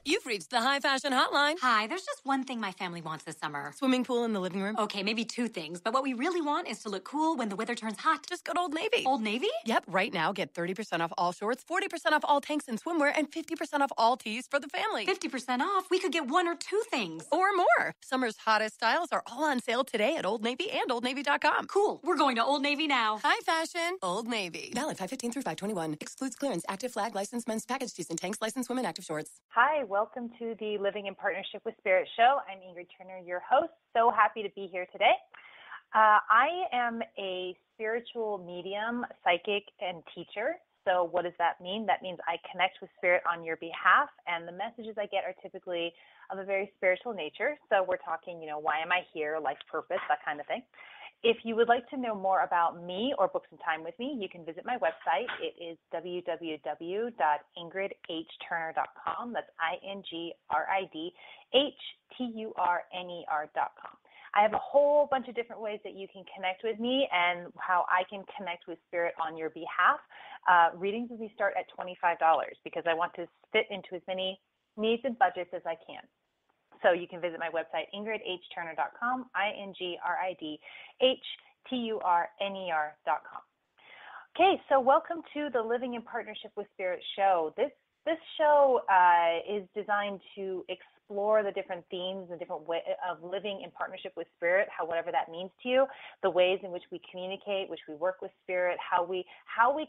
You've reached the high fashion hotline. Hi, there's just one thing my family wants this summer. Swimming pool in the living room. Okay, maybe two things, but what we really want is to look cool when the weather turns hot. Just go to Old Navy. Old Navy? Yep, right now get 30% off all shorts, 40% off all tanks and swimwear, and 50% off all tees for the family. 50% off? We could get one or two things. Or more. Summer's hottest styles are all on sale today at Old Navy and OldNavy.com. Cool. We're going to Old Navy now. High fashion, Old Navy. Valid 5/15 through 5/21. Excludes clearance. Active flag, licensed men's package tees and tanks, licensed women active shorts. Hi, welcome to the Living in Partnership with Spirit show. I'm Ingrid Turner, your host. So happy to be here today. I am a spiritual medium, psychic, and teacher. So what does that mean? That means I connect with spirit on your behalf, and the messages I get are typically of a very spiritual nature. So we're talking, why am I here, life's purpose, that kind of thing. If you would like to know more about me or book some time with me, you can visit my website. It is www.ingridhturner.com. That's INGRIDHTURNER.com. I have a whole bunch of different ways that you can connect with me and how I can connect with spirit on your behalf. Readings with me start at $25 because I want to fit into as many needs and budgets as I can. So you can visit my website, ingridhturner.com, INGRIDHTURNER.com. Okay, so welcome to the Living in Partnership with Spirit show. This show is designed to explore the different themes, the different way of living in partnership with spirit, whatever that means to you, the ways in which we communicate, which we work with spirit, how we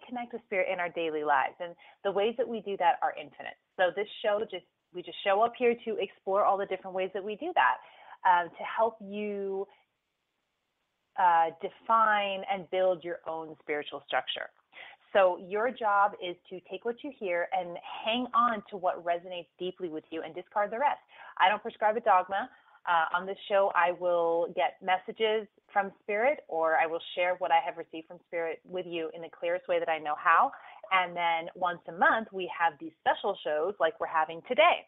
connect with spirit in our daily lives. And the ways that we do that are infinite. So this show we just show up here to explore all the different ways that we do that, to help you define and build your own spiritual structure. So your job is to take what you hear and hang on to what resonates deeply with you and discard the rest. I don't prescribe a dogma. On this show, I will get messages from Spirit, or I will share what I have received from Spirit with you in the clearest way that I know how. And then once a month, we have these special shows like we're having today.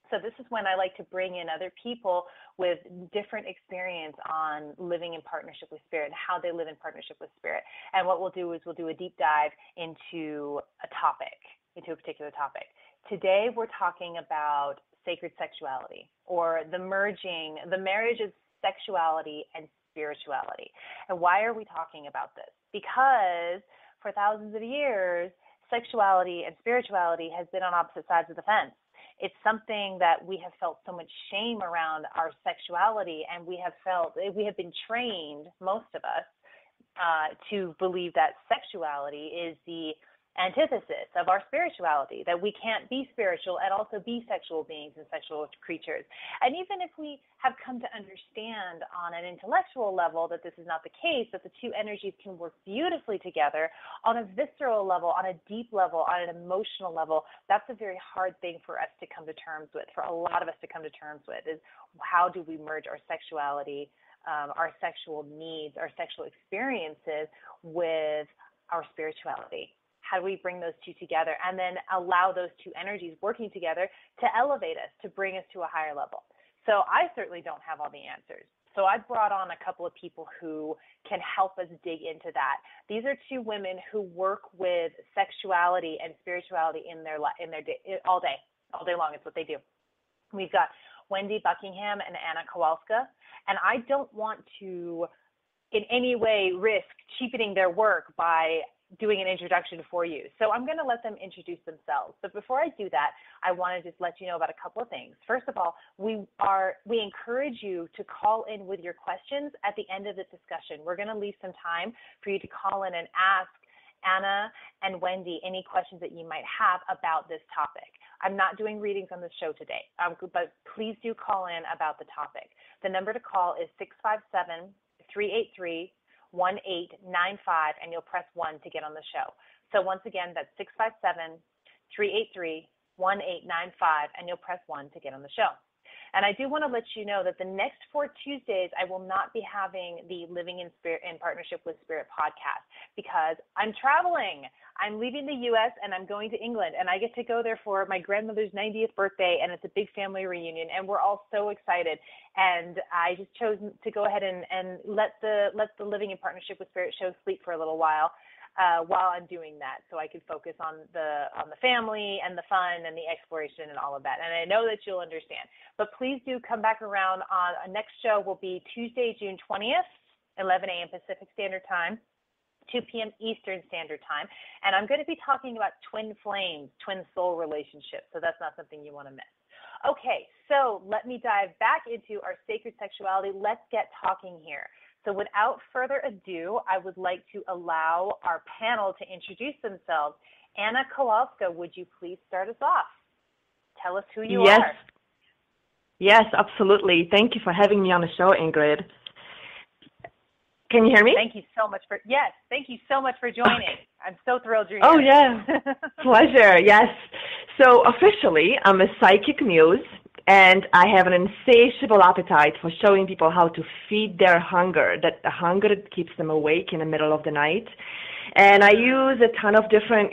So this is when I like to bring in other people with different experience on living in partnership with spirit and how they live in partnership with spirit. And what we'll do is we'll do a deep dive into a particular topic. Today we're talking about sacred sexuality, or the marriage of sexuality and spirituality. And why are we talking about this? Because for thousands of years, sexuality and spirituality has been on opposite sides of the fence. It's something that we have felt so much shame around our sexuality, and we have been trained, most of us, to believe that sexuality is the antithesis of our spirituality, that we can't be spiritual and also be sexual beings and sexual creatures. And even if we have come to understand on an intellectual level that this is not the case, that the two energies can work beautifully together, on a visceral level, on a deep level, on an emotional level, that's a very hard thing for us to come to terms with, for a lot of us to come to terms with, is how do we merge our sexuality, our sexual needs, our sexual experiences with our spirituality? How do we bring those two together and then allow those two energies working together to elevate us, to bring us to a higher level? So I certainly don't have all the answers. So I brought on a couple of people who can help us dig into that. These are two women who work with sexuality and spirituality in their day, all day long. It's what they do. We've got Wendy Buckingham and Anna Kowalska, and I don't want to in any way risk cheapening their work by doing an introduction for you. So I'm going to let them introduce themselves. But before I do that, I want to just let you know about a couple of things. First of all, we encourage you to call in with your questions at the end of the discussion. We're going to leave some time for you to call in and ask Anna and Wendy any questions that you might have about this topic. I'm not doing readings on the show today, but please do call in about the topic. The number to call is 657-383-1895, and you'll press 1 to get on the show. So once again, that's 657-383-1895, and you'll press 1 to get on the show. And I do want to let you know that the next 4 Tuesdays, I will not be having the Living in Spirit in Partnership with Spirit podcast because I'm traveling. I'm leaving the U.S. and I'm going to England, and I get to go there for my grandmother's 90th birthday, and it's a big family reunion, and we're all so excited. And I just chose to go ahead and let the Living in Partnership with Spirit show sleep for a little while. while I'm doing that, so I could focus on the family and the fun and the exploration and all of that. And I know that you'll understand. But please do come back around. On our next show will be Tuesday, June 20th, 11 a.m. Pacific Standard Time, 2 p.m. Eastern Standard Time. And I'm going to be talking about twin flames, twin soul relationships. So that's not something you want to miss. Okay, so let me dive back into our sacred sexuality. Let's get talking here. So without further ado, I would like to allow our panel to introduce themselves. Anna Kowalska, would you please start us off? Tell us who you are. Yes, absolutely. Thank you for having me on the show, Ingrid. Can you hear me? Thank you so much for joining. Okay. I'm so thrilled you're here. Oh, yeah. Pleasure, yes. So officially, I'm a Psychic Muse, and I have an insatiable appetite for showing people how to feed their hunger, that the hunger that keeps them awake in the middle of the night. And I use a ton of different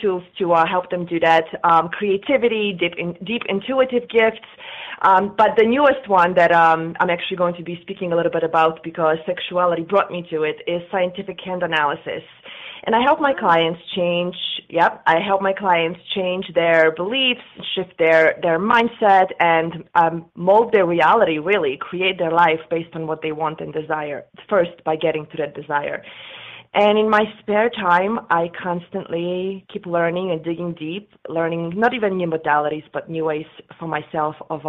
tools to help them do that. Creativity, deep intuitive gifts. But the newest one that I'm actually going to be speaking a little bit about, because sexuality brought me to it, is scientific hand analysis. And I help my clients change their beliefs, shift their mindset, and mold their reality, really, create their life based on what they want and desire, first by getting to that desire. And in my spare time, I constantly keep learning and digging deep, learning not even new modalities, but new ways for myself of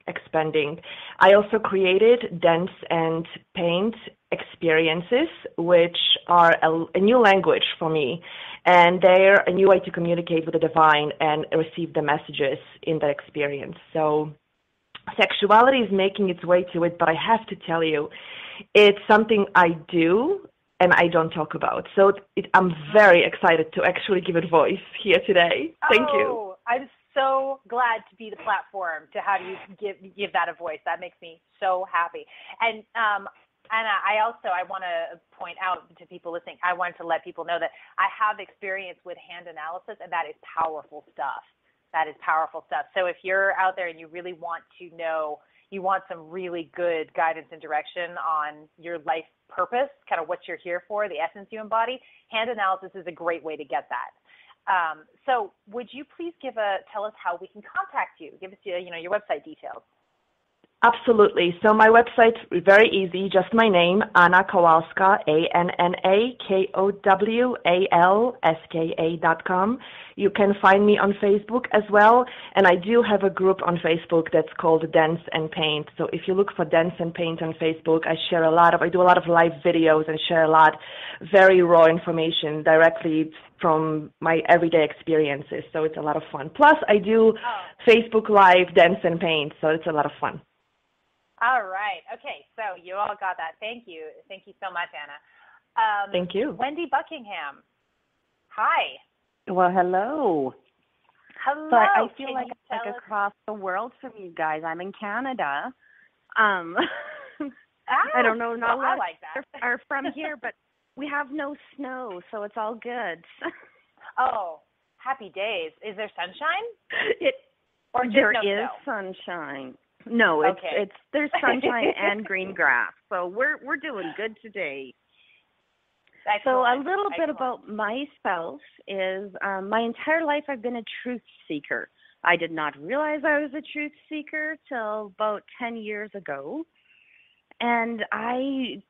expanding. I also created dance and paint experiences, which are a new language for me. And they're a new way to communicate with the divine and receive the messages in that experience. So sexuality is making its way to it, but I have to tell you, it's something I do and I don't talk about. So I'm very excited to actually give it voice here today. Thank you. I'm so glad to be the platform to have you give that a voice. That makes me so happy. And Anna, I want to point out to people listening, I wanted to let people know that I have experience with hand analysis, and that is powerful stuff. That is powerful stuff. So if you're out there and you really want to know, you want some really good guidance and direction on your life purpose, kind of what you're here for, the essence you embody, hand analysis is a great way to get that. So would you please tell us how we can contact you? Give us your website details. Absolutely. So my website is very easy, just my name, Anna Kowalska, ANNAKOWALSKA.com. You can find me on Facebook as well, and I do have a group on Facebook that's called Dance and Paint. So if you look for Dance and Paint on Facebook, I do a lot of live videos and share a lot very raw information directly from my everyday experiences. So it's a lot of fun. Plus, I do Facebook Live Dance and Paint, so it's a lot of fun. All right. Okay. So you all got that. Thank you. Thank you so much, Anna. Thank you. Wendy Buckingham. Hi. Well, hello. Hello. So I feel like I'm across the world from you guys. I'm in Canada. I don't know. Not a lot are from here, but we have no snow, so it's all good. Oh, happy days. Is there sunshine? There is sunshine. No, it's there's sunshine and green grass. So we're doing good today. Excellent. So a little bit about myself is my entire life I've been a truth seeker. I did not realize I was a truth seeker till about 10 years ago. And I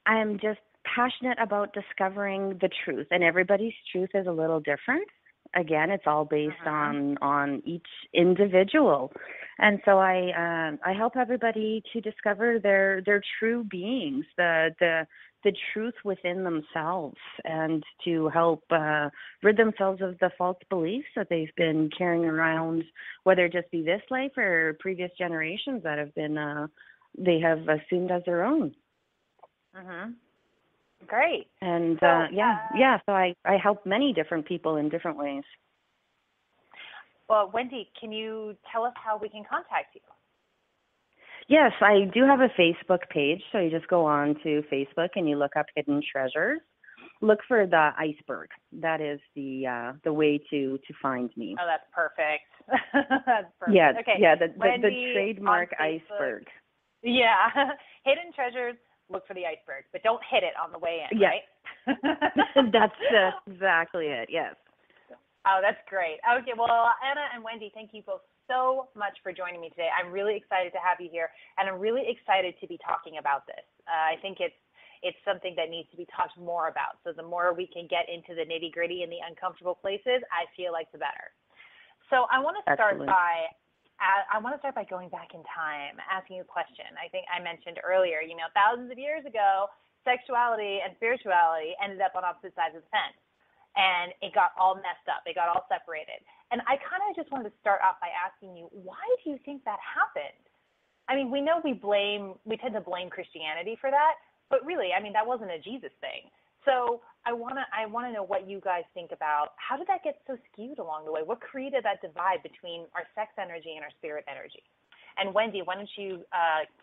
am just passionate about discovering the truth, and everybody's truth is a little different. Again, it's all based on each individual. And so I help everybody to discover their true beings, the truth within themselves, and to help rid themselves of the false beliefs that they've been carrying around, whether it just be this life or previous generations that have been they have assumed as their own. Great. And so I help many different people in different ways. Well, Wendy, can you tell us how we can contact you? Yes, I do have a Facebook page. So you just go on to Facebook and you look up Hidden Treasures. Look for the iceberg. That is the way to find me. Oh, that's perfect. That's perfect. Yeah, okay. Yeah, the trademark iceberg. Yeah. Hidden Treasures, look for the iceberg, but don't hit it on the way in, yeah. right? That's exactly it, yes. Oh, that's great. Okay, well, Anna and Wendy, thank you both so much for joining me today. I'm really excited to have you here, and I'm really excited to be talking about this. I think it's something that needs to be talked more about. So the more we can get into the nitty-gritty and the uncomfortable places, I feel like the better. So I want to start by going back in time, asking you a question. I think I mentioned earlier, thousands of years ago, sexuality and spirituality ended up on opposite sides of the fence. And it got all messed up. It got all separated. And I kind of just wanted to start off by asking you, why do you think that happened? I mean, we know we tend to blame Christianity for that, but really, I mean, that wasn't a Jesus thing. So I want to know what you guys think about how did that get so skewed along the way? What created that divide between our sex energy and our spirit energy? And Wendy, why don't you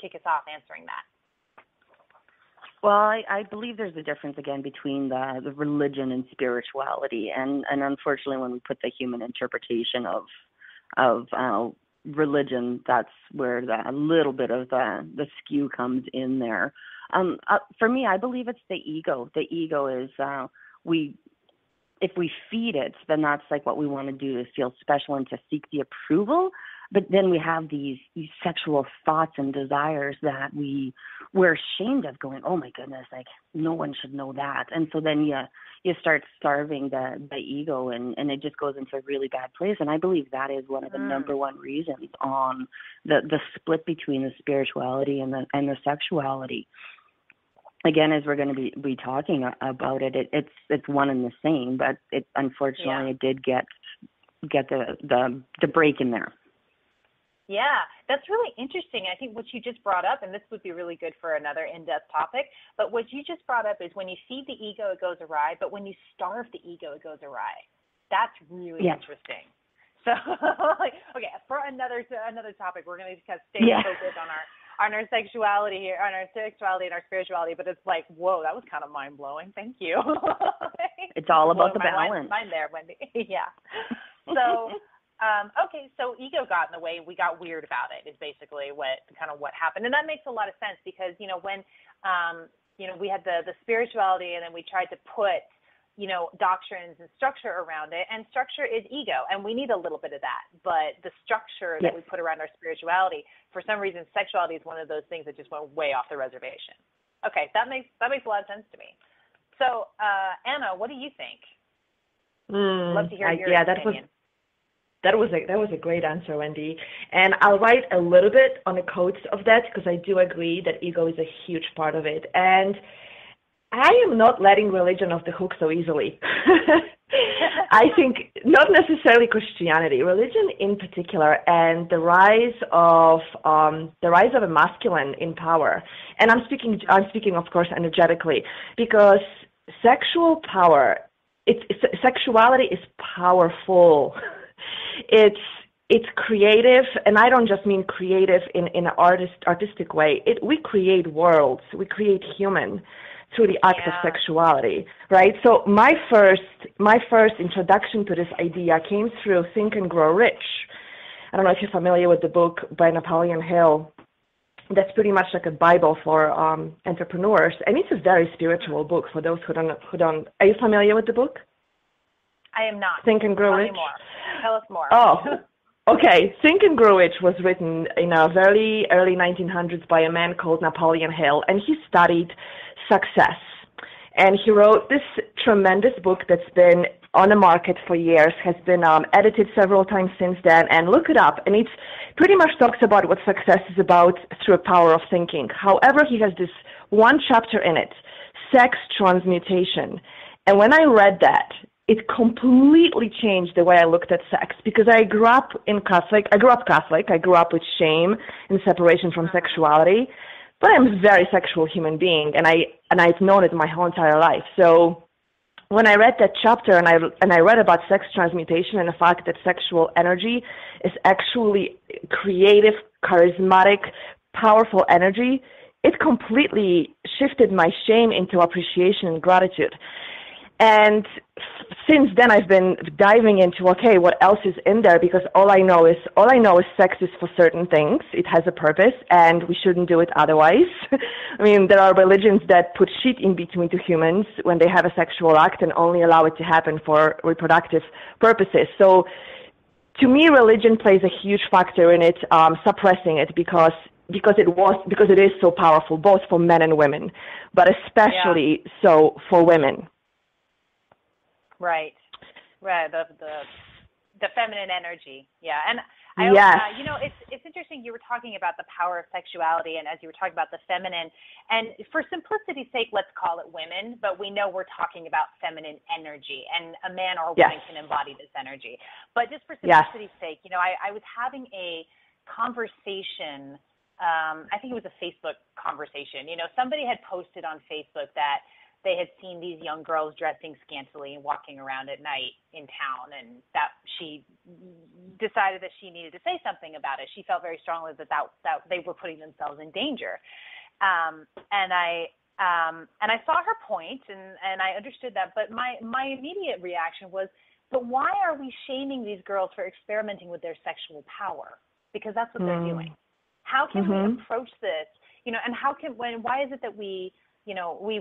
kick us off answering that? Well, I believe there's a difference, again, between the religion and spirituality. And unfortunately, when we put the human interpretation of religion, that's where a little bit of the skew comes in there. For me, I believe it's the ego. The ego is if we feed it, then that's like what we want to do, is feel special and to seek the approval. But then we have these sexual thoughts and desires that we're ashamed of, going, oh my goodness, like no one should know that. And so then you start starving the ego, and it just goes into a really bad place. And I believe that is one of the number one reasons on the split between the spirituality and the sexuality. Again, as we're going to be talking about it's one and the same, but it unfortunately it did get the break in there. Yeah, that's really interesting. I think what you just brought up, and this would be really good for another in-depth topic, but what you just brought up is when you feed the ego, it goes awry, but when you starve the ego, it goes awry. That's really interesting. So, okay, for another topic, we're going to kind of stay focused on our sexuality here, on our sexuality and our spirituality, but it's like, whoa, that was kind of mind-blowing. Thank you. It's all about the balance. Mind there, Wendy. Yeah. So... okay, so ego got in the way. We got weird about it is basically what happened. And that makes a lot of sense because, when, we had the spirituality and then we tried to put, doctrines and structure around it. And structure is ego. And we need a little bit of that. But the structure that we put around our spirituality, for some reason, sexuality is one of those things that just went way off the reservation. Okay, that makes a lot of sense to me. So, Anna, what do you think? Love to hear your opinion. That was a great answer, Wendy. And I'll write a little bit on the quotes of that because I do agree that ego is a huge part of it. And I am not letting religion off the hook so easily. I think not necessarily Christianity, religion in particular, and the rise of a masculine in power. And I'm speaking of course energetically, because sexual power, sexuality is powerful. It's creative, and I don't just mean creative in an artistic way. We create worlds, we create human through the act of sexuality, right? So my first introduction to this idea came through Think and Grow Rich. I don't know if you're familiar with the book by Napoleon Hill. That's pretty much like a Bible for entrepreneurs, and it's a very spiritual book for those who don't. Are you familiar with the book? I am not. Think and Grow Rich? Tell us more. Oh, okay. Think and Grow Rich was written in a very early 1900s by a man called Napoleon Hill, and he studied success. And he wrote this tremendous book that's been on the market for years, has been edited several times since then, and look it up. And it pretty much talks about what success is about through a power of thinking. However, he has this one chapter in it, sex transmutation. And when I read that, it completely changed the way I looked at sex, because I grew up Catholic. I grew up with shame and separation from sexuality, but I'm a very sexual human being, and I've known it my whole entire life. So when I read that chapter and I read about sex transmutation and the fact that sexual energy is actually creative, charismatic, powerful energy, it completely shifted my shame into appreciation and gratitude. And since then, I've been diving into, okay, what else is in there? Because all I know is sex is for certain things. It has a purpose, and we shouldn't do it otherwise. I mean, there are religions that put shit in between two humans when they have a sexual act and only allow it to happen for reproductive purposes. So, to me, religion plays a huge factor in it, suppressing it because it is so powerful, both for men and women, but especially so for women. Right. The feminine energy. Yeah. And it's interesting. You were talking about the power of sexuality, and as you were talking about the feminine, and for simplicity's sake, let's call it women, but we know we're talking about feminine energy, and a man or a woman can embody this energy. But just for simplicity's sake, I was having a conversation. I think it was a Facebook conversation. Somebody had posted on Facebook that they had seen these young girls dressing scantily and walking around at night in town, and that she decided that she needed to say something about it. She felt very strongly that they were putting themselves in danger. And I saw her point, and I understood that, but my immediate reaction was, but why are we shaming these girls for experimenting with their sexual power? Because that's what they're doing. How can we approach this? And why is it that we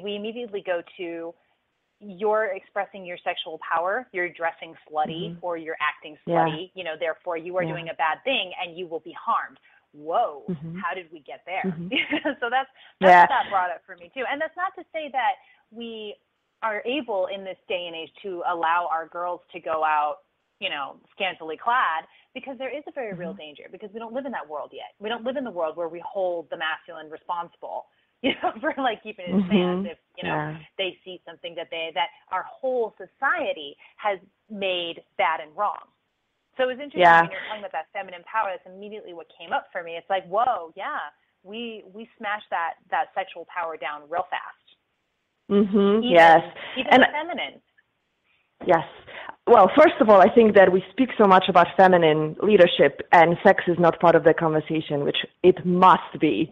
immediately go to, you're expressing your sexual power, you're dressing slutty, or you're acting slutty, therefore you are doing a bad thing and you will be harmed. Whoa, how did we get there? So that's what that brought up for me too. And that's not to say that we are able in this day and age to allow our girls to go out, scantily clad, because there is a very real danger, because we don't live in that world yet. We don't live in the world where we hold the masculine responsible, for keeping it in hand if, they see something that our whole society has made bad and wrong. So it was interesting when you're talking about that feminine power, that's immediately what came up for me. It's like, whoa, we smashed that sexual power down real fast. Even the feminine. Yes. Well, first of all, I think that we speak so much about feminine leadership, and sex is not part of the conversation, which it must be.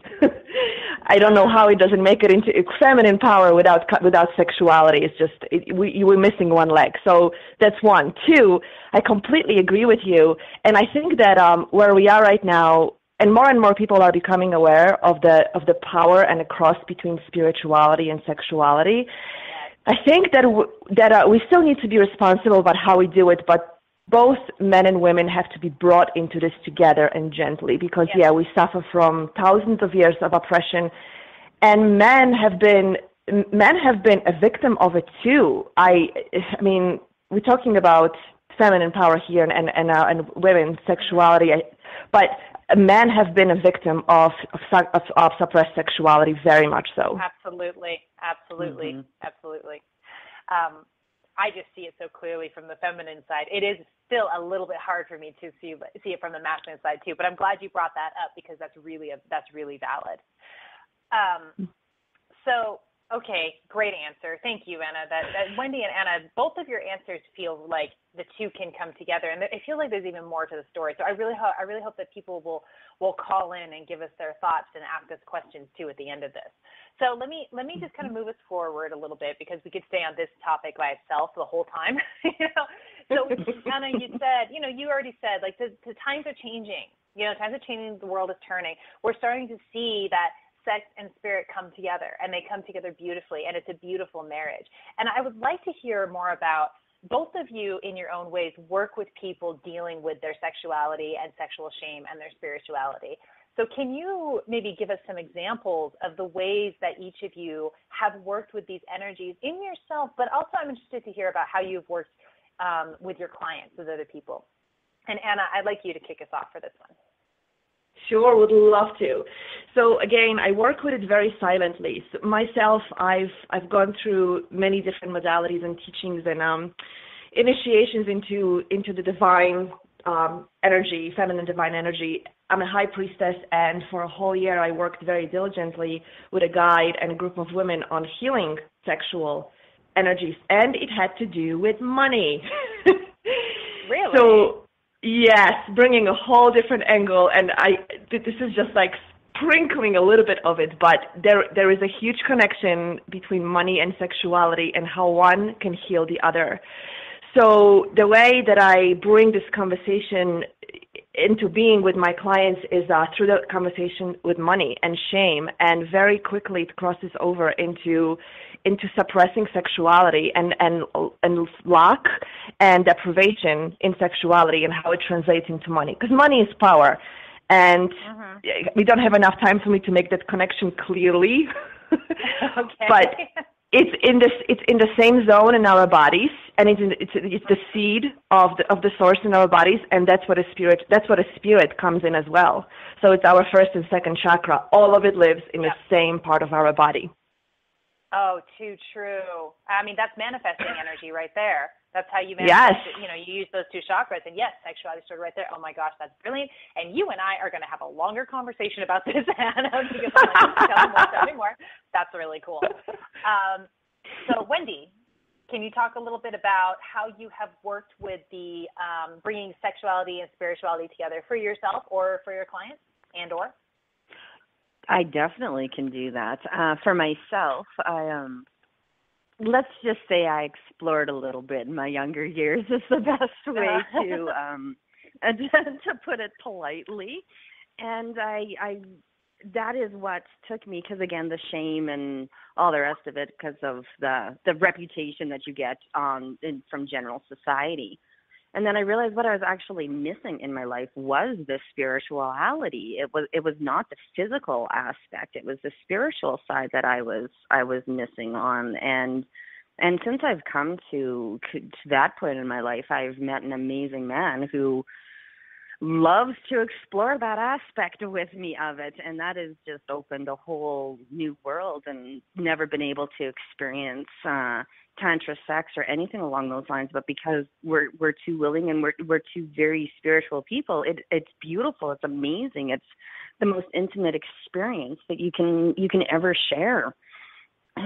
I don't know how it doesn't make it into feminine power without sexuality. It's just you were missing one leg. So that's one. Two, I completely agree with you, and I think that where we are right now, and more people are becoming aware of the power and the cross between spirituality and sexuality. I think that we still need to be responsible about how we do it, but both men and women have to be brought into this together and gently, because we suffer from thousands of years of oppression, and men have been a victim of it too. I mean, we're talking about feminine power here and women's sexuality, but men have been a victim of suppressed sexuality, very much so. Absolutely. I just see it so clearly from the feminine side. It is still a little bit hard for me to see it from the masculine side too, but I'm glad you brought that up, because that's really valid. So, okay, great answer. Thank you, Anna. That Wendy and Anna, both of your answers feel like the two can come together, and I feel like there's even more to the story. So I really hope that people will call in and give us their thoughts and ask us questions too at the end of this. So let me just kind of move us forward a little bit, because we could stay on this topic by itself the whole time. So Anna, you said, you already said, like, the times are changing. Times are changing. The world is turning. We're starting to see that sex and spirit come together, and they come together beautifully, and it's a beautiful marriage. And I would like to hear more about, both of you in your own ways work with people dealing with their sexuality and sexual shame and their spirituality. So can you maybe give us some examples of the ways that each of you have worked with these energies in yourself, but also I'm interested to hear about how you've worked with your clients, with other people. And Anna, I'd like you to kick us off for this one. Sure, would love to. So again, I work with it very silently. So myself, I've gone through many different modalities and teachings and initiations into the divine energy, feminine divine energy. I'm a high priestess, and for a whole year I worked very diligently with a guide and a group of women on healing sexual energies, and it had to do with money. Really? So yes, bringing a whole different angle, and this is just like sprinkling a little bit of it, but there is a huge connection between money and sexuality and how one can heal the other. So the way that I bring this conversation into being with my clients is through the conversation with money and shame, and very quickly it crosses over into suppressing sexuality and lack and deprivation in sexuality and how it translates into money, because money is power. And we don't have enough time for me to make that connection clearly. Okay. But it's in the same zone in our bodies, and it's the seed of the source in our bodies, and that's what a spirit comes in as well. So it's our first and second chakra. All of it lives in the same part of our body. Oh, too true. I mean, that's manifesting energy right there. That's how you manifest it. You know, you use those two chakras, and yes, sexuality started right there. Oh my gosh, that's brilliant. And you and I are going to have a longer conversation about this, Anna, because I'm like, tell me more. That's really cool. So Wendy, can you talk a little bit about how you have worked with the bringing sexuality and spirituality together for yourself or for your clients and/or? I definitely can do that. For myself, let's just say I explored a little bit in my younger years is the best way to put it politely. And I that is what took me, because again, the shame and all the rest of it, because of the reputation that you get from general society. And then I realized what I was actually missing in my life was the spirituality. It was not the physical aspect. It was the spiritual side that I was missing on. And since I've come to that point in my life, I've met an amazing man who loves to explore that aspect with me of it, and that has just opened a whole new world, and never been able to experience tantra sex or anything along those lines, but because we're too willing and we're two very spiritual people, it's beautiful, it's amazing, it's the most intimate experience that you can ever share.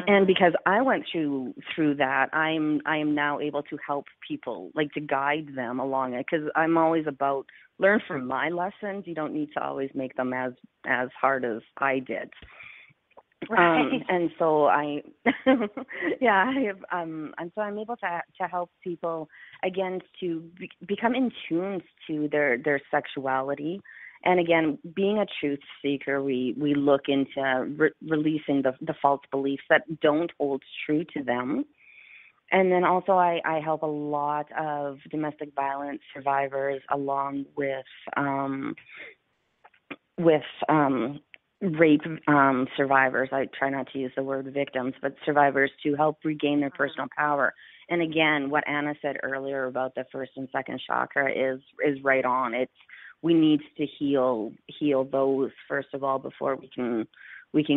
And because I went through that, I am now able to help people, like to guide them along it, because I'm always about learn from my lessons. You don't need to always make them as hard as I did. Right. And so and so I'm able to help people again to become in tune to their sexuality. And again, being a truth seeker, we look into releasing the false beliefs that don't hold true to them. And then also I help a lot of domestic violence survivors, along with rape survivors. I try not to use the word victims, but survivors, to help regain their personal power. And again, what Anna said earlier about the first and second chakra is right on. We need to heal those first of all before we can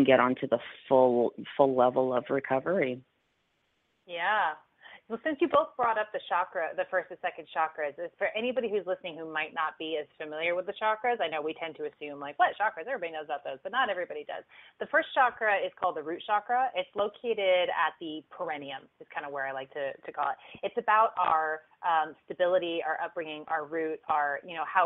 get onto the full level of recovery. Yeah. Well, since you both brought up the first and second chakras, for anybody who's listening who might not be as familiar with the chakras, I know we tend to assume, like, what, chakras? Everybody knows about those, but not everybody does. The first chakra is called the root chakra. It's located at the perineum, is kind of where I like to call it. It's about our stability, our upbringing, our root,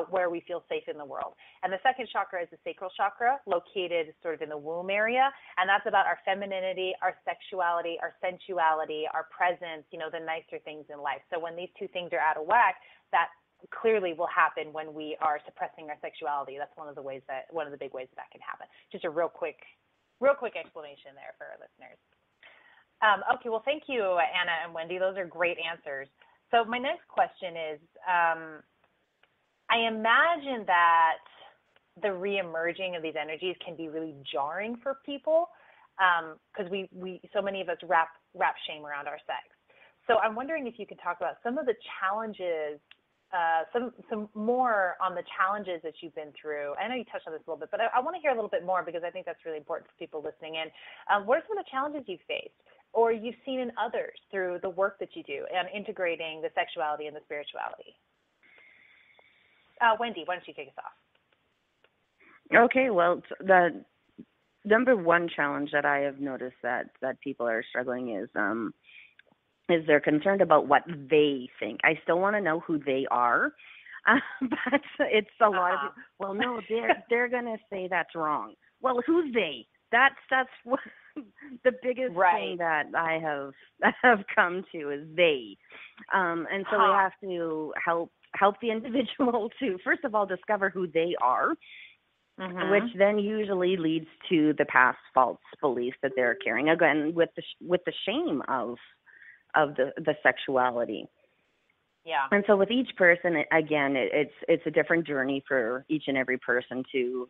where we feel safe in the world. And the second chakra is the sacral chakra, located sort of in the womb area, and that's about our femininity, our sexuality, our sensuality, our presence, the nicer things in life. So when these two things are out of whack, that clearly will happen when we are suppressing our sexuality. That's one of the big ways that can happen. Just a real quick explanation there for our listeners. Okay, well, thank you, Anna and Wendy. Those are great answers. So my next question is, I imagine that the reemerging of these energies can be really jarring for people, because we so many of us wrap shame around our sex. So I'm wondering if you could talk about some of the challenges, some more on the challenges that you've been through. I know you touched on this a little bit, but I want to hear a little bit more, because I think that's really important for people listening in. What are some of the challenges you've faced or you've seen in others through the work that you do and integrating the sexuality and the spirituality? Wendy, why don't you take us off? Okay, well, the number one challenge that I have noticed that people are struggling is they're concerned about what they think. I still want to know who they are, but it's a lot of, well, no, they're going to say that's wrong. well, who's they? That's what the biggest thing that I have come to is they. And so we have to help the individual to, first of all, discover who they are, which then usually leads to the past false beliefs that they're carrying, again, with the shame of the sexuality. Yeah. And so with each person, again, it's a different journey for each and every person to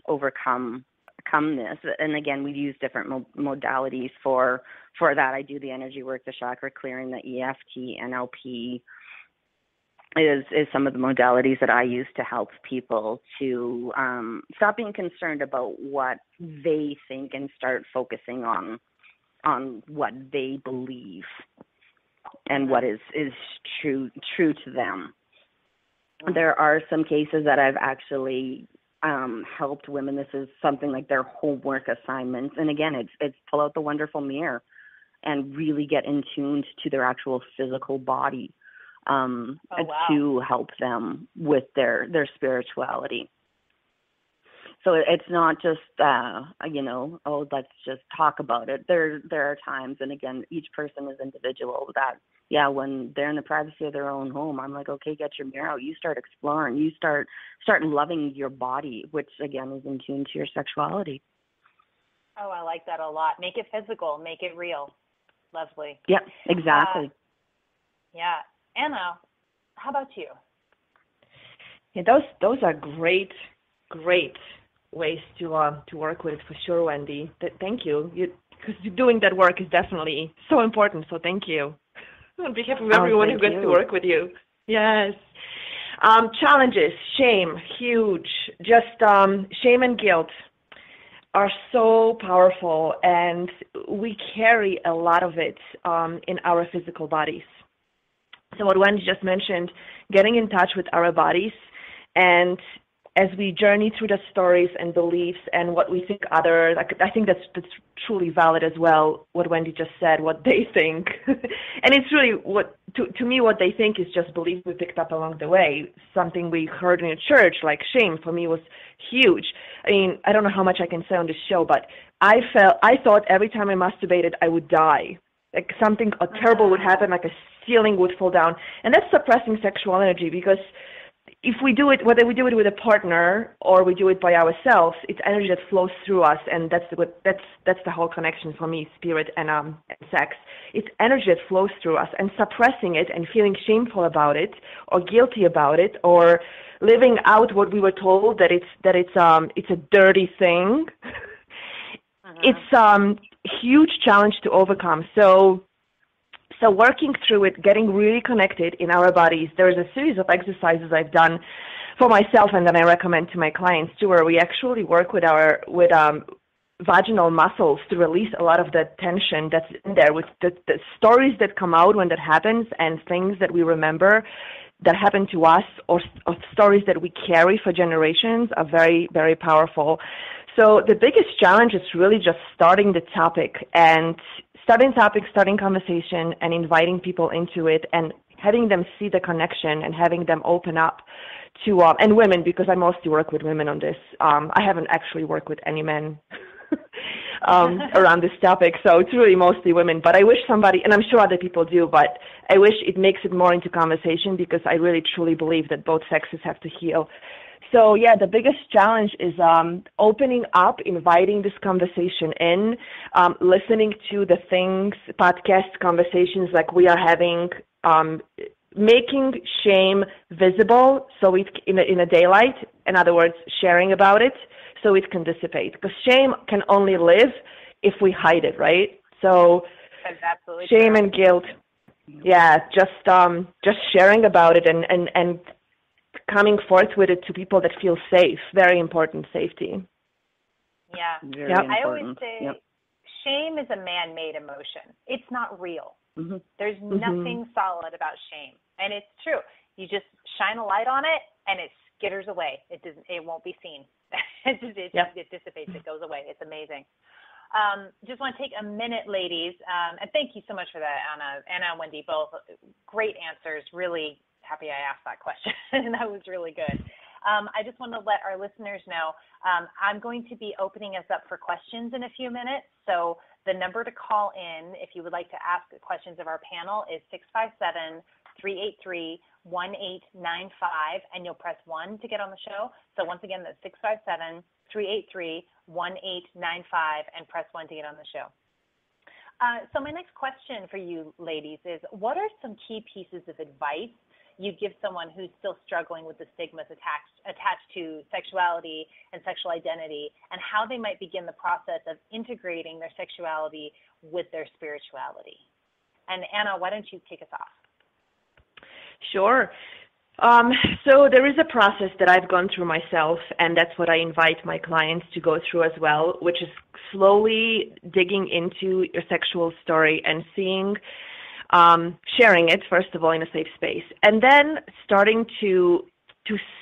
overcome this. And again, we use different modalities for that. I do the energy work, the chakra clearing, the EFT, NLP is some of the modalities that I use to help people to stop being concerned about what they think and start focusing on what they believe and what is true to them. There are some cases that I've actually helped women. This is something like their homework assignments. And again, it's pull out the wonderful mirror and really get in tuned to their actual physical body to help them with their spirituality. So it's not just, let's just talk about it. There are times, and again, each person is individual, that, when they're in the privacy of their own home, I'm like, okay, get your mirror out. You start exploring. You start loving your body, which, again, is in tune to your sexuality. Oh, I like that a lot. Make it physical. Make it real. Lovely. Yeah, exactly. Anna, how about you? Yeah, those are great ways to work with it for sure, Wendy. Thank you. Because doing that work is definitely so important. So thank you. On behalf of everyone who gets to work with you. Yes. Challenges, shame, huge. Just shame and guilt are so powerful, and we carry a lot of it in our physical bodies. So what Wendy just mentioned, getting in touch with our bodies, and as we journey through the stories and beliefs and what we think others, I think that's truly valid as well, what Wendy just said, what they think. And it's really, to me, what they think is just beliefs we picked up along the way. Something we heard in a church, like shame, for me was huge. I mean, I don't know how much I can say on this show, but I thought every time I masturbated, I would die. Like something terrible would happen, like a ceiling would fall down. And that's suppressing sexual energy, because if we do it, whether we do it with a partner or we do it by ourselves, it's energy that flows through us, and that's the whole connection for me, spirit and sex. It's energy that flows through us, and suppressing it and feeling shameful about it or guilty about it or living out what we were told that it's a dirty thing. It's a huge challenge to overcome. So working through it, getting really connected in our bodies, there's a series of exercises I've done for myself and that I recommend to my clients too, where we actually work with vaginal muscles to release a lot of the tension that's in there, with the stories that come out when that happens, and things that we remember that happen to us, or stories that we carry for generations, are very, very powerful. So the biggest challenge is really just starting the topic, starting conversation, and inviting people into it, and having them see the connection and having them open up to, and women, because I mostly work with women on this. I haven't actually worked with any men around this topic, so it's really mostly women. But I wish somebody, and I'm sure other people do, but I wish it makes it more into conversation, because I really truly believe that both sexes have to heal. So, the biggest challenge is opening up, inviting this conversation in, listening to the things, podcast conversations like we are having, making shame visible so it in a daylight. In other words, sharing about it so it can dissipate. Because shame can only live if we hide it, right? So that's absolutely shame true. And guilt, just sharing about it and coming forth with it to people that feel safe. Very important, safety. Yeah. Very important. I always say shame is a man-made emotion. It's not real. Mm-hmm. There's nothing solid about shame. And it's true. You just shine a light on it and it skitters away. It won't be seen. It dissipates. It goes away. It's amazing. Just want to take a minute, ladies, and thank you so much for that, Anna and Wendy, both. Great answers. Really happy I asked that question. That was really good. I just want to let our listeners know, I'm going to be opening us up for questions in a few minutes. So the number to call in, if you would like to ask questions of our panel, is 657-383-1895, and you'll press 1 to get on the show. So once again, that's 657-383-1895, and press 1 to get on the show. So my next question for you ladies is, what are some key pieces of advice you give someone who's still struggling with the stigmas attached to sexuality and sexual identity, and how they might begin the process of integrating their sexuality with their spirituality? And Anna, why don't you kick us off? Sure. So there is a process that I've gone through myself, and that's what I invite my clients to go through as well, which is slowly digging into your sexual story and seeing, sharing it, first of all, in a safe space, and then starting to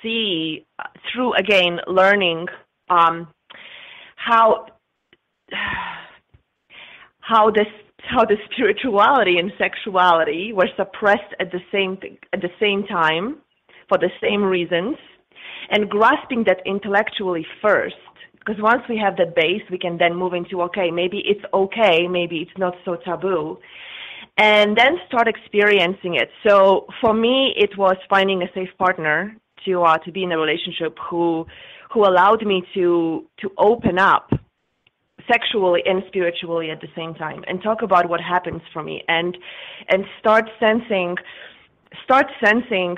see through, again, learning how the spirituality and sexuality were suppressed at the same time for the same reasons, and grasping that intellectually first. Because once we have that base, we can then move into, okay, maybe it's not so taboo, and then start experiencing it. So for me, it was finding a safe partner to be in a relationship who allowed me to open up sexually and spiritually at the same time, and talk about what happens for me, and start sensing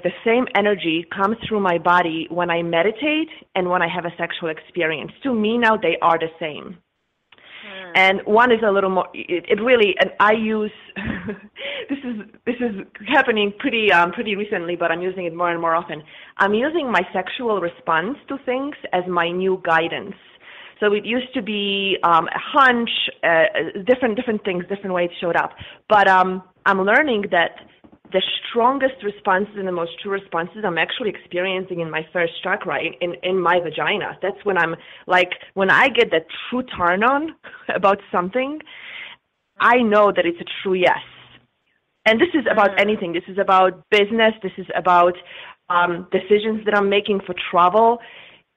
the same energy come through my body when I meditate and when I have a sexual experience. To me now, they are the same. And one is a little more, it really, and I use, this is happening pretty recently, but I'm using it more and more often. I'm using my sexual response to things as my new guidance. So it used to be a hunch, different things, different ways it showed up. But I'm learning that the strongest responses and the most true responses I'm actually experiencing in my first chakra, in my vagina. That's when I'm like, when I get that true turn on about something, I know that it's a true yes. And this is about anything. This is about business. This is about decisions that I'm making for travel.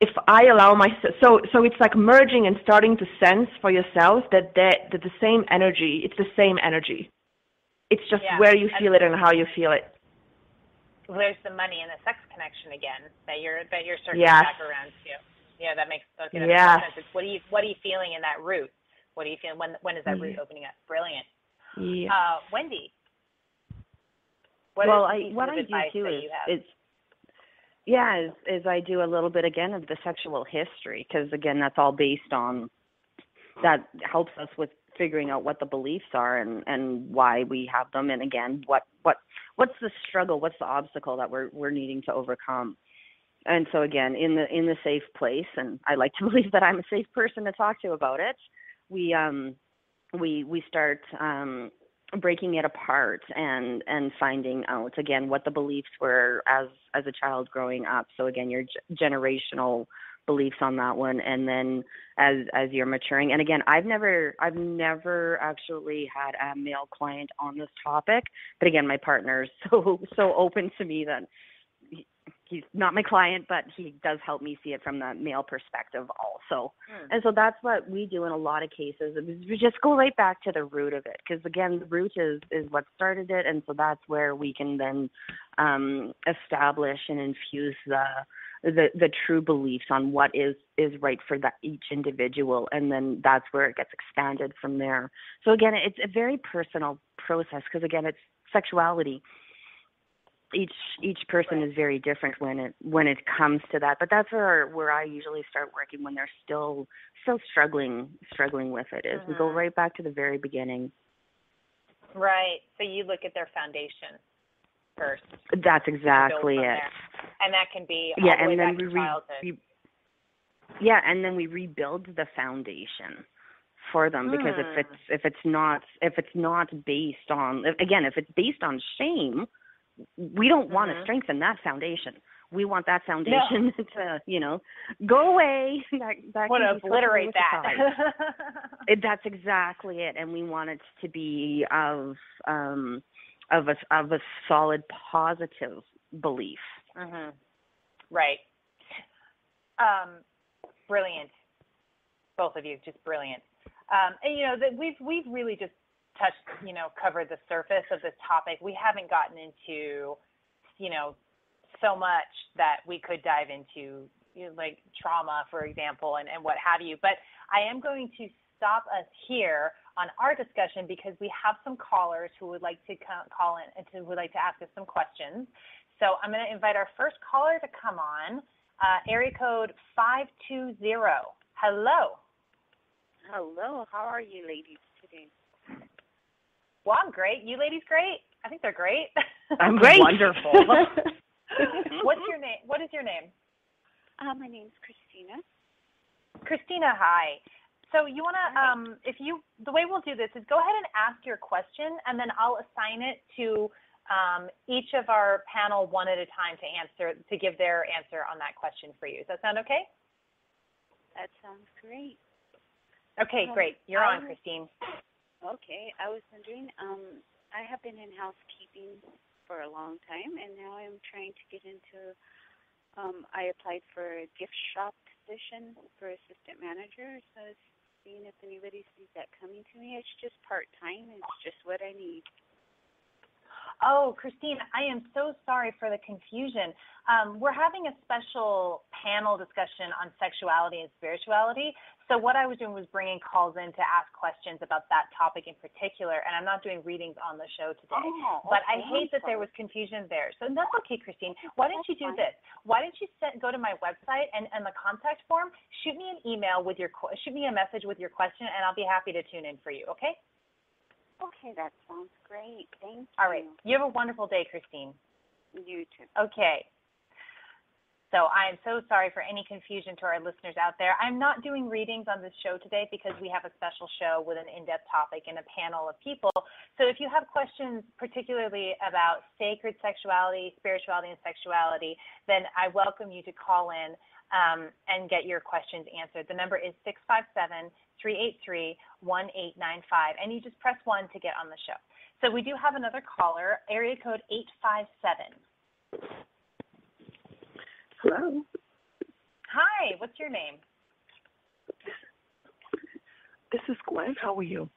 If I allow myself, so it's like merging and starting to sense for yourself that the same energy, it's the same energy. It's just where you feel it and how you feel it. There's the money and the sex connection again that you're circling back around to. Yeah, that makes sense. It's what are you feeling in that root? What are you feeling? When is that root opening up? Brilliant. Yeah. Wendy. What I do too is I do a little bit again of the sexual history, because again that's all based on, that helps us with figuring out what the beliefs are and why we have them, and again what's the struggle, what's the obstacle that we're needing to overcome. And so again, in the safe place, and I like to believe that I'm a safe person to talk to about it, we start breaking it apart and finding out again what the beliefs were as a child growing up. So again, your generational beliefs on that one, and then as you're maturing. And again, I've never actually had a male client on this topic, but again, my partner's so open to me that he's not my client, but he does help me see it from the male perspective also. And so that's what we do in a lot of cases. We just go right back to the root of it, because again, the root is what started it, and so that's where we can then establish and infuse the true beliefs on what is right for each individual, and then that's where it gets expanded from there. So again, it's a very personal process, because again, it's sexuality. Each person is very different when it comes to that, but that's where I usually start working when they're still struggling with it. Is we go right back to the very beginning. Right. So you look at their foundation first. That's exactly it. And that can be all the way back to childhood. And then we rebuild the foundation for them, because if it's not based on, again, if it's based on shame, we don't want to strengthen that foundation. We want that foundation to, go away. That want to obliterate that. That's exactly it. And we want it to be of a solid positive belief. Right. Brilliant. Both of you, just brilliant. And that we've really just touched, covered the surface of this topic. We haven't gotten into, so much that we could dive into, like trauma, for example, and what have you. But I am going to stop us here on our discussion because we have some callers who would like to call in and would like to ask us some questions. So I'm going to invite our first caller to come on, area code 520. Hello. Hello. How are you ladies today? Well, I'm great. You ladies great? I think they're great. I'm great. Wonderful. What's your name? What is your name? My name's Christina. Christina, hi. So you want to, the way we'll do this is go ahead and ask your question, and then I'll assign it to each of our panel one at a time to give their answer on that question for you. Does that sound okay? That sounds great. Okay, great. You're on, Christine. Okay. I was wondering, I have been in housekeeping for a long time, and now I'm trying to get into, I applied for a gift shop position for assistant manager, so I was seeing if anybody sees that coming to me. It's just part-time. It's just what I need. Oh, Christine, I am so sorry for the confusion. We're having a special panel discussion on sexuality and spirituality. So what I was doing was bringing calls in to ask questions about that topic in particular, and I'm not doing readings on the show today. Oh, but I hate that there was confusion there. So that's okay, Christine. Why don't you do this? Why don't you go to my website and the contact form, shoot me an email with shoot me a message with your question, and I'll be happy to tune in for you, okay? Okay, that sounds great. Thank you. All right. You have a wonderful day, Christine. You too. Okay. So I am so sorry for any confusion to our listeners out there. I'm not doing readings on this show today because we have a special show with an in-depth topic and a panel of people. So if you have questions particularly about sacred sexuality, spirituality, and sexuality, then I welcome you to call in and get your questions answered. The number is 657-383-1895, and you just press 1 to get on the show. So we do have another caller, area code 857. Hello. Hi, what's your name? This is Gwen. How are you?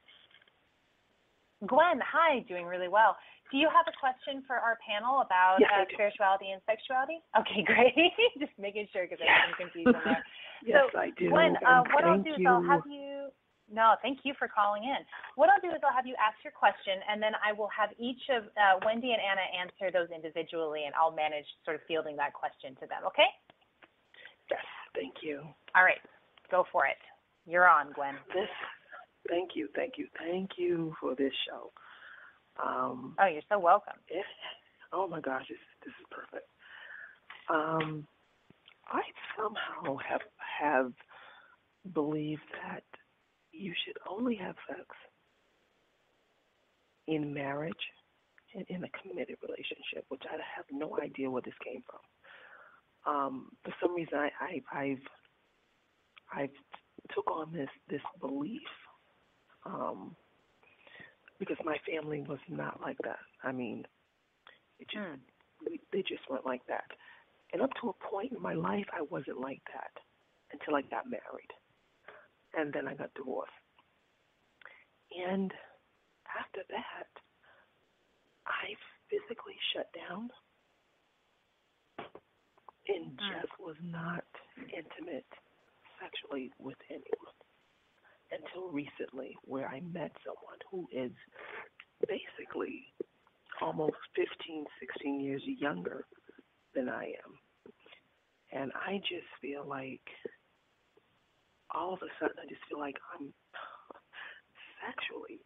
Gwen, hi, doing really well. Do you have a question for our panel about spirituality and sexuality? Okay, great. Just making sure because I have some confusion there. Yes, so, I do. Gwen, what I'll do is you. I'll have you. No, thank you for calling in. What I'll do is I'll have you ask your question, and then I will have each of Wendy and Anna answer those individually, and I'll manage sort of fielding that question to them, okay? Yes, thank you. All right, go for it. You're on, Gwen. Thank you for this show. Oh, you're so welcome. Oh, my gosh, this is perfect. I somehow have believed that you should only have sex in marriage and in a committed relationship, which I have no idea where this came from. For some reason, I've took on this belief because my family was not like that. I mean, they just weren't like that. And up to a point in my life, I wasn't like that until I got married. And then I got divorced. And after that, I physically shut down and just was not intimate sexually with anyone until recently, where I met someone who is basically almost 15, 16 years younger than I am. And I just feel like all of a sudden, I just feel like I'm sexually,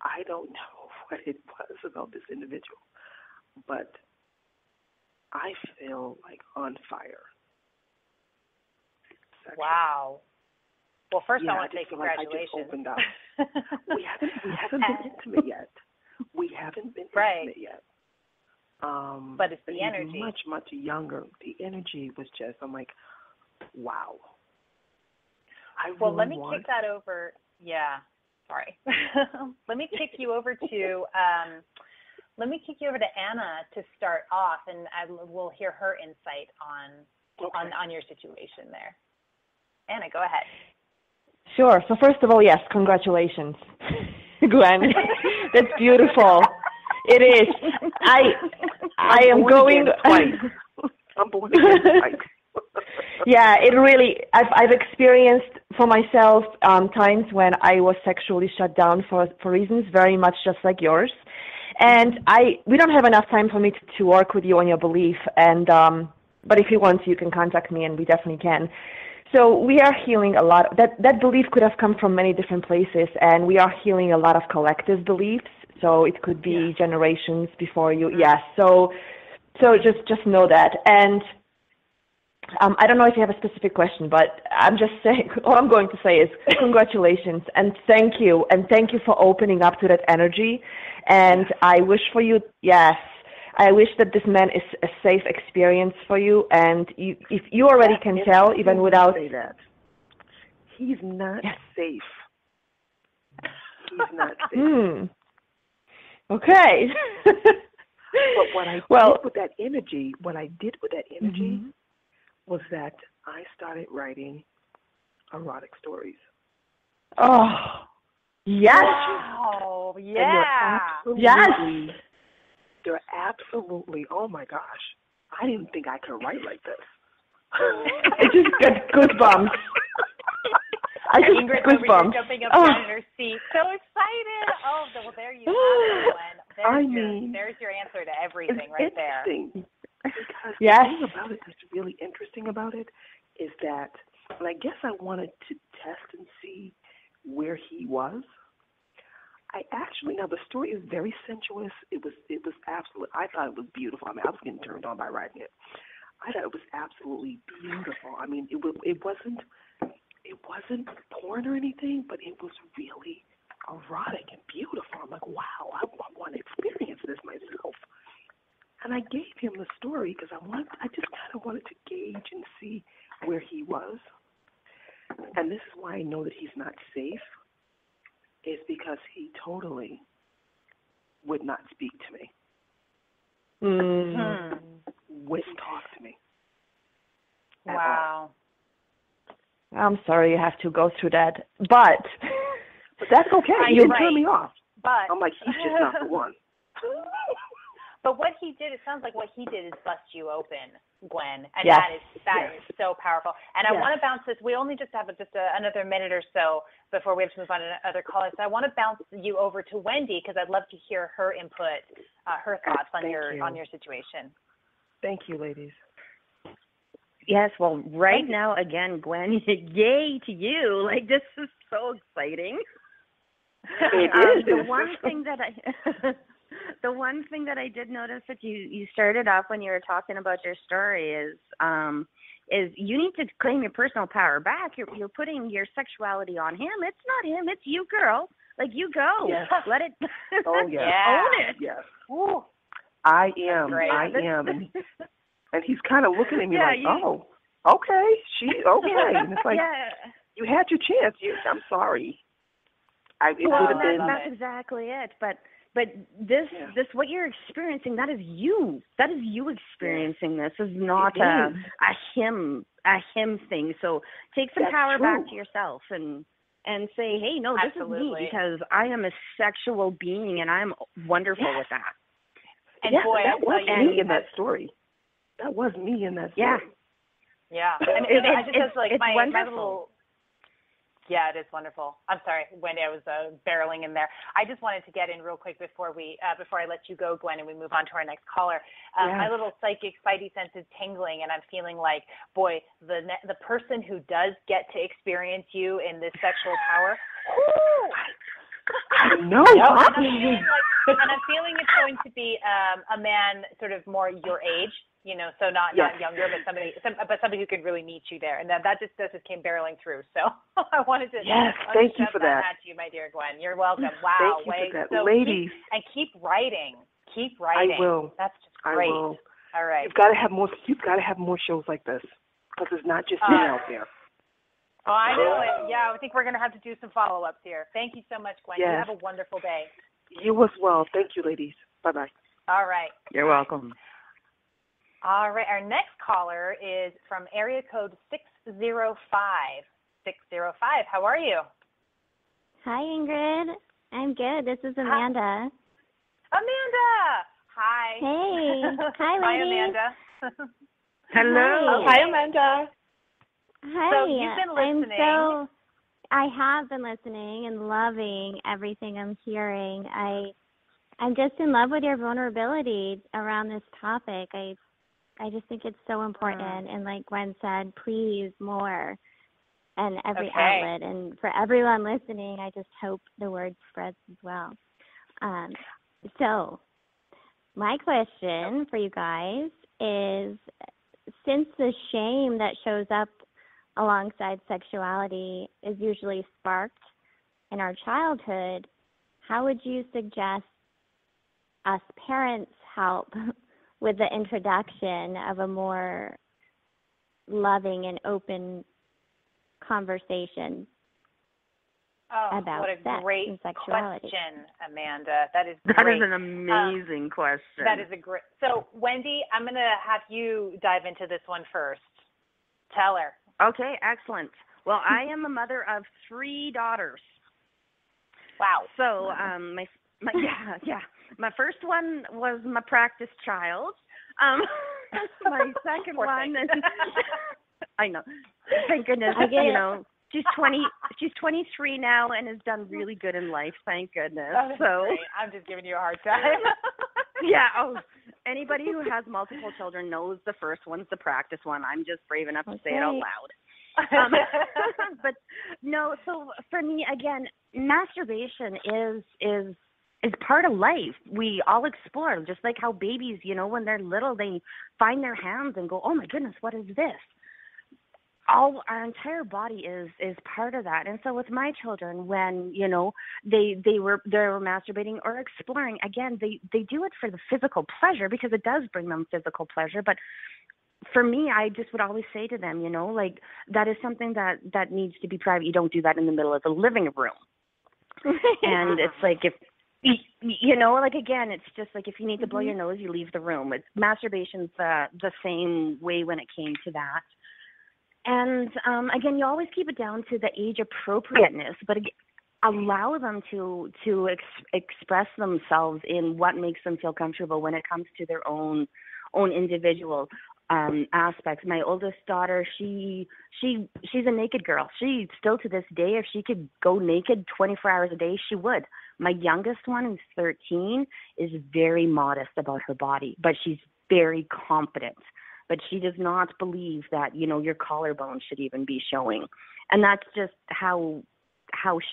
I don't know what it was about this individual, but I feel like on fire. Sexually. Wow. Well, first I want to say congratulations. congratulations. I just opened up. we haven't been intimate yet. We haven't been intimate yet. But it's the energy. Much, much younger. The energy was just, I'm like, wow. Let me kick that over. Yeah, sorry. Let me kick you over to Anna to start off, and we'll hear her insight on on your situation there. Anna, go ahead. Sure. So first of all, yes, congratulations, Gwen. That's beautiful. It is. I am going. I'm born again twice. Yeah, it really. I've experienced for myself times when I was sexually shut down for reasons very much just like yours, and we don't have enough time for me to work with you on your belief. And but if you want to, you can contact me, and we definitely can. So we are healing a lot. That belief could have come from many different places, and we are healing a lot of collective beliefs. So it could be generations before you. Yes. So just know that. And I don't know if you have a specific question, but I'm just saying, all I'm going to say is congratulations and thank you. And thank you for opening up to that energy. And I wish for you, I wish that this man is a safe experience for you. And if you already can tell, even without... Say that. He's not safe. He's not safe. Okay. But what I did with that energy, was that I started writing erotic stories. Oh, yes. Wow. Yeah. They're absolutely, oh my gosh, I didn't think I could write like this. I just got goosebumps. Ingrid over here jumping up down in her seat. So excited. Oh, well, there you have it, Gwen. There's your answer to everything right there. Because the thing about it that's really interesting about it is that, and I guess I wanted to test and see where he was. Now the story is very sensuous. It was absolutely, I thought it was beautiful. I mean, I was getting turned on by writing it. I thought it was absolutely beautiful. I mean, it wasn't porn or anything, but it was really erotic and beautiful. I'm like, wow, I want to experience this myself. And I gave him the story because I just kind of wanted to gauge and see where he was. And this is why I know that he's not safe, is because he totally would not speak to me. Wouldn't talk to me. Wow. I'm sorry you have to go through that, but that's okay. He didn't turn me off. But I'm like, he's just not the one. But what he did, it sounds like what he did is bust you open, Gwen, and that is so powerful. And I want to bounce this. We only just have another minute or so before we have to move on to other callers. So I want to bounce you over to Wendy because I'd love to hear her input, her thoughts on your situation. Thank you, ladies. Yes, well, right now, again, Gwen, yay to you. Like, this is so exciting. It is. The one thing that I did notice that you started off when you were talking about your story is you need to claim your personal power back. You're putting your sexuality on him. It's not him. It's you, girl. Like, you go. Yes. Let it. Oh, yes. Own it. Yes. Ooh. I am. And he's kind of looking at me oh, okay. And it's like, you had your chance. I'm sorry. It would have been. That's exactly it. But this what you're experiencing, that is you. That is you experiencing this. This is not a him thing. So take some power back to yourself and say, hey, no, this is me because I am a sexual being and I'm wonderful with that. And boy, that was me in that story. That was me in that story. Yeah. I mean, I just have like it's my wonderful. little. Yeah, it is wonderful. I'm sorry, Wendy, I was barreling in there. I just wanted to get in real quick before I let you go, Gwen, and we move on to our next caller. My little psychic spidey sense is tingling, and I'm feeling like, boy, the person who does get to experience you in this sexual power. I know. And I'm feeling it's going to be a man sort of more your age. So not younger, but somebody who could really meet you there, and that just came barreling through. So I wanted to thank you for that. To you, my dear Gwen. You're welcome. Wow, thank you for that, so ladies. Keep writing. Keep writing. I will. That's just great. I will. All right. You've got to have more. You've got to have more shows like this because it's not just me out there. Oh, I know it. Yeah, I think we're going to have to do some follow-ups here. Thank you so much, Gwen. Yes. You have a wonderful day. You as well. Thank you, ladies. Bye-bye. All right. You're welcome. All right, our next caller is from area code 605. 605, how are you? Hi, Ingrid. I'm good. This is Amanda. Amanda! Hi. Hey. Hi, ladies. Hi, Amanda. Hello. Hi, Amanda. Hi. So you've been listening. I have been listening and loving everything I'm hearing. I'm just in love with your vulnerability around this topic. I just think it's so important. And like Gwen said, please more. And every outlet. And for everyone listening, I just hope the word spreads as well. So my question for you guys is, since the shame that shows up alongside sexuality is usually sparked in our childhood, how would you suggest us parents help with the introduction of a more loving and open conversation about sex and sexuality? Question, Amanda. That is great. That is an amazing question. That is a great. So, Wendy, I'm going to have you dive into this one first. Tell her. Okay, excellent. Well, I am a mother of 3 daughters. Wow. So, my first one was my practice child. My second one, I know. Thank goodness, she's 23 now and has done really good in life. Thank goodness. So great. I'm just giving you a hard time. Yeah. Oh, anybody who has multiple children knows the first one's the practice one. I'm just brave enough to say it out loud. But no. So for me, again, masturbation is part of life. We all explore, just like how babies, when they're little, they find their hands and go, "Oh my goodness, what is this?" Our entire body is part of that. And so with my children, when they were masturbating or exploring, again, they do it for the physical pleasure, because it does bring them physical pleasure. But for me, I just would always say to them, like, that is something that needs to be private. You don't do that in the middle of the living room. And it's like, if like, again, it's just like, if you need to blow your nose, you leave the room. Masturbation's the same way when it came to that. And again, you always keep it down to the age appropriateness, but allow them to express themselves in what makes them feel comfortable when it comes to their own individual aspects. My oldest daughter, she's a naked girl. She still, to this day, if she could go naked 24 hours a day, she would. My youngest one, who's 13, is very modest about her body, but she's very confident. But she does not believe that, your collarbone should even be showing. And that's just how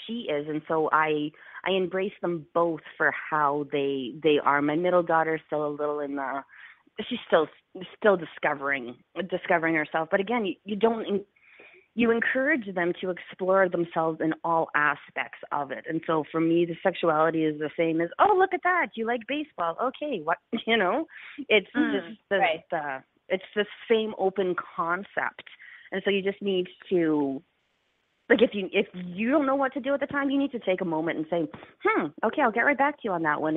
she is. And so I embrace them both for how they are. My middle daughter is still a little she's still discovering herself. But again, you encourage them to explore themselves in all aspects of it. And so for me, the sexuality is the same as, oh, look at that, you like baseball. Okay, what, it's just it's the same open concept. And so you just need to, like, if you don't know what to do at the time, you need to take a moment and say, okay, I'll get right back to you on that one,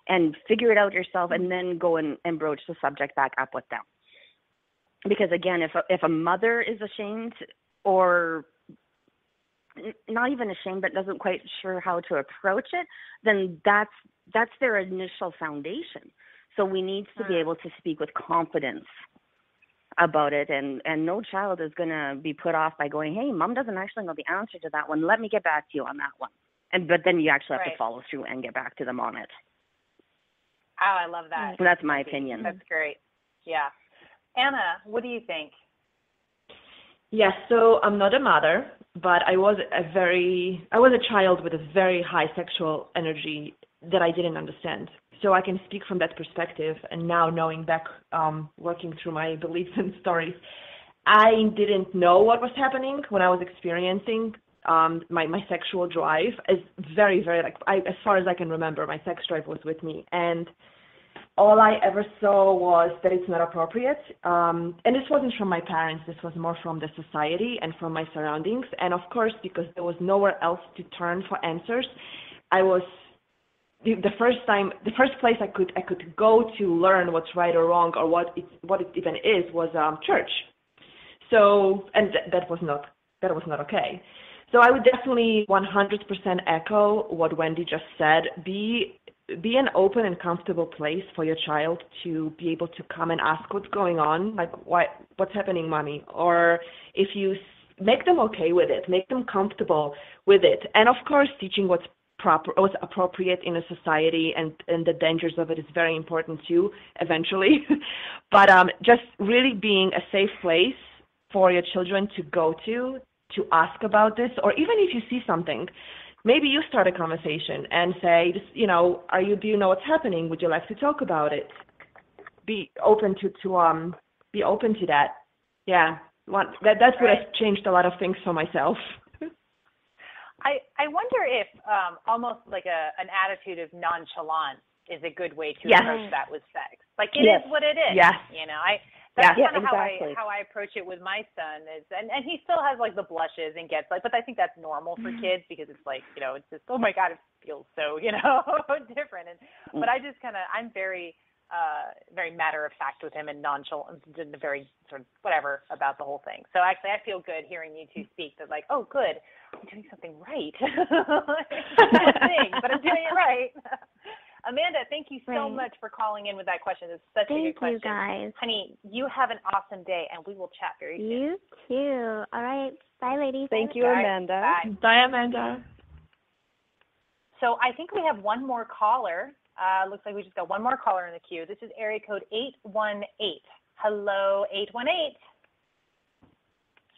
and figure it out yourself, and then go and broach the subject back up with them. Because again, if a mother is ashamed, or not even ashamed, but doesn't quite sure how to approach it, then that's their initial foundation. So we need to be able to speak with confidence about it, and no child is going to be put off by going, "Hey, mom doesn't actually know the answer to that one. Let me get back to you on that one." But then you actually have to follow through and get back to them on it. Oh, I love that. That's my opinion. That's great. Yeah. Anna, what do you think? Yes, so I'm not a mother, but I was a child with a very high sexual energy that I didn't understand. So I can speak from that perspective. And now, knowing back, working through my beliefs and stories, I didn't know what was happening when I was experiencing my sexual drive. Is very, very, as far as I can remember, my sex drive was with me. And all I ever saw was that it's not appropriate. And this wasn't from my parents. This was more from the society and from my surroundings. And of course, because there was nowhere else to turn for answers, I was the first place I could go to learn what's right or wrong or what it even is was church. So, and that was not okay. So I would definitely 100% echo what Wendy just said. Be an open and comfortable place for your child to be able to come and ask what's going on, like what's happening, mommy, or if you make them okay with it, make them comfortable with it, and of course teaching what's appropriate in a society and the dangers of it is very important too eventually. But just really being a safe place for your children to go to ask about this, or even if you see something, maybe you start a conversation and say, do you know what's happening? Would you like to talk about it? Be open to that. Yeah, that's what has changed a lot of things for myself. I wonder if almost like an attitude of nonchalance is a good way to approach that with sex. Like it is what it is. Yes. You know, that's kind of exactly. how I approach it with my son is, and he still has like the blushes and gets like, but I think that's normal for kids because it's like, you know, it's just, oh my God, it feels so, you know, different. And, but I just I'm very matter of fact with him and nonchalant, very sort of whatever about the whole thing. So actually I feel good hearing you two speak that like, oh good, I'm doing something right. But I'm doing it right. Amanda, thank you so much for calling in with that question. It's such a good question. Thank you, guys. Honey, you have an awesome day, and we will chat very soon. You too. All right. Bye, ladies. Thank you, Amanda. Bye. Bye, Amanda. So I think we have one more caller. Looks like we just got one more caller in the queue. This is area code 818. Hello, 818.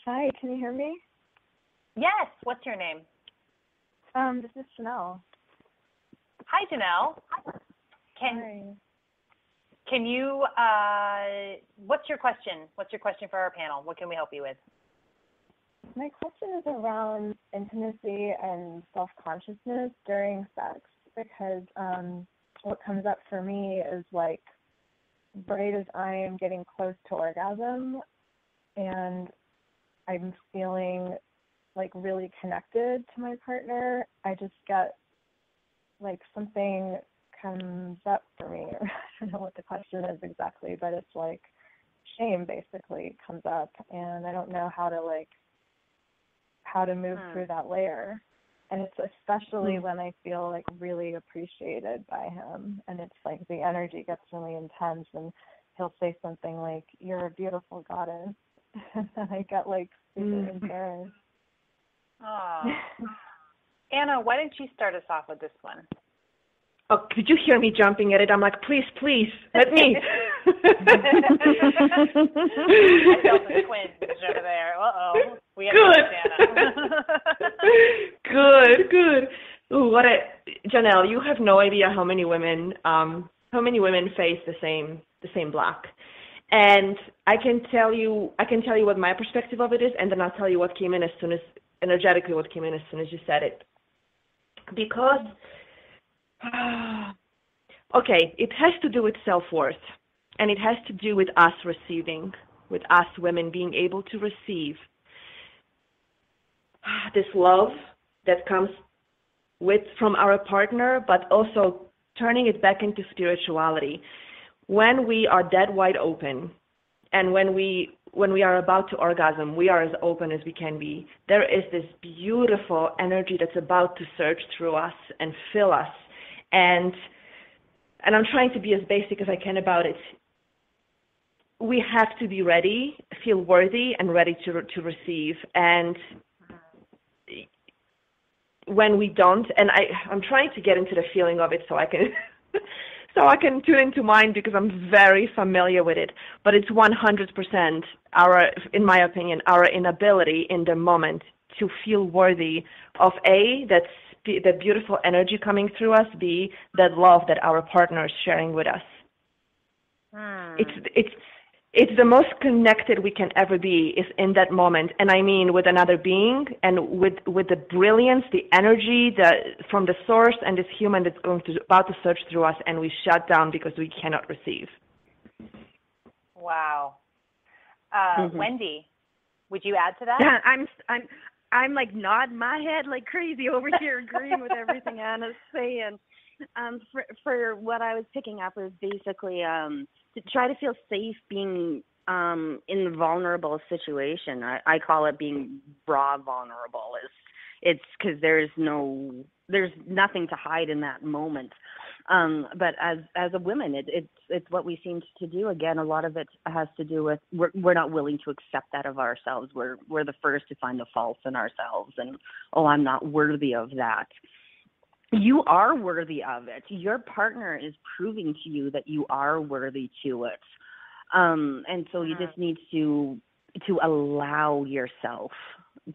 Hi, can you hear me? Yes. What's your name? This is Chanel. Hi, Janelle. Can you, what's your question? What's your question for our panel? What can we help you with? My question is around intimacy and self-consciousness during sex, because what comes up for me is like right as I am getting close to orgasm and I'm feeling like really connected to my partner, I just get like something comes up for me. I don't know what the question is exactly, but it's like shame basically comes up, and I don't know how to move through that layer. And it's especially when I feel like really appreciated by him, and it's like the energy gets really intense, and he'll say something like, "You're a beautiful goddess," and then I get like super embarrassed. Oh. Anna, why don't you start us off with this one? Oh, could you hear me jumping at it? I'm like, please, let me. I felt the twinge over there. Uh-oh. We have Anna. Good. Ooh, Janelle, you have no idea how many women face the same block. And I can tell you what my perspective of it is, and then I'll tell you what came in energetically as soon as you said it. Because, okay, it has to do with self-worth, and it has to do with us receiving, with us women being able to receive this love that comes from our partner, but also turning it back into spirituality. When we are dead wide open, and when we are about to orgasm, we are as open as we can be. There is this beautiful energy that's about to surge through us and fill us. And I'm trying to be as basic as I can about it. We have to be ready, feel worthy, and ready to receive. And when we don't, and I'm trying to get into the feeling of it so I can tune into mine because I'm very familiar with it. But it's 100% in my opinion, our inability in the moment to feel worthy of that beautiful energy coming through us, B, that love that our partner is sharing with us. It's the most connected we can ever be is in that moment, and I mean with another being and with the brilliance, the energy from the source and this human that's about to surge through us, and we shut down because we cannot receive. Wow. Wendy, would you add to that? Yeah, I'm like nodding my head like crazy over here, agreeing with everything Anna's saying. For what I was picking up was basically to try to feel safe being in a vulnerable situation. I call it being raw vulnerable. It's because there's nothing to hide in that moment. But as a woman, it's what we seem to do. Again, a lot of it has to do with we're not willing to accept that of ourselves. We're the first to find the faults in ourselves, and I'm not worthy of that. You are worthy of it. Your partner is proving to you that you are worthy to it. And so you just need to allow yourself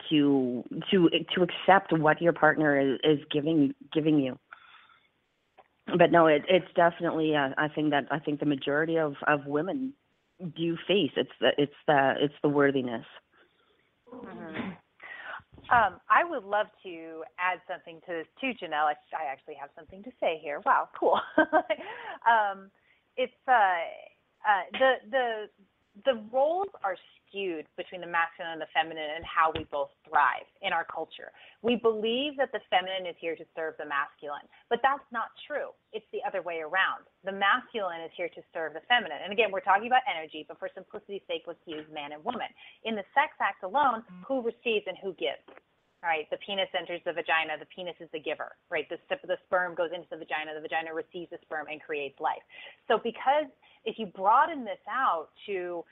to accept what your partner is giving you. But no, it's definitely I think the majority of women do face it's the worthiness. Mm-hmm. I would love to add something to this too, Janelle. I actually have something to say here. Wow, cool. It's the roles are skewed between the masculine and the feminine and how we both thrive in our culture. We believe that the feminine is here to serve the masculine, but that's not true. It's the other way around. The masculine is here to serve the feminine. And again, we're talking about energy, but for simplicity's sake, let's use man and woman. In the sex act alone, who receives and who gives? Right, the penis enters the vagina, the penis is the giver, right? The sperm goes into the vagina receives the sperm and creates life. So because if you broaden this out to,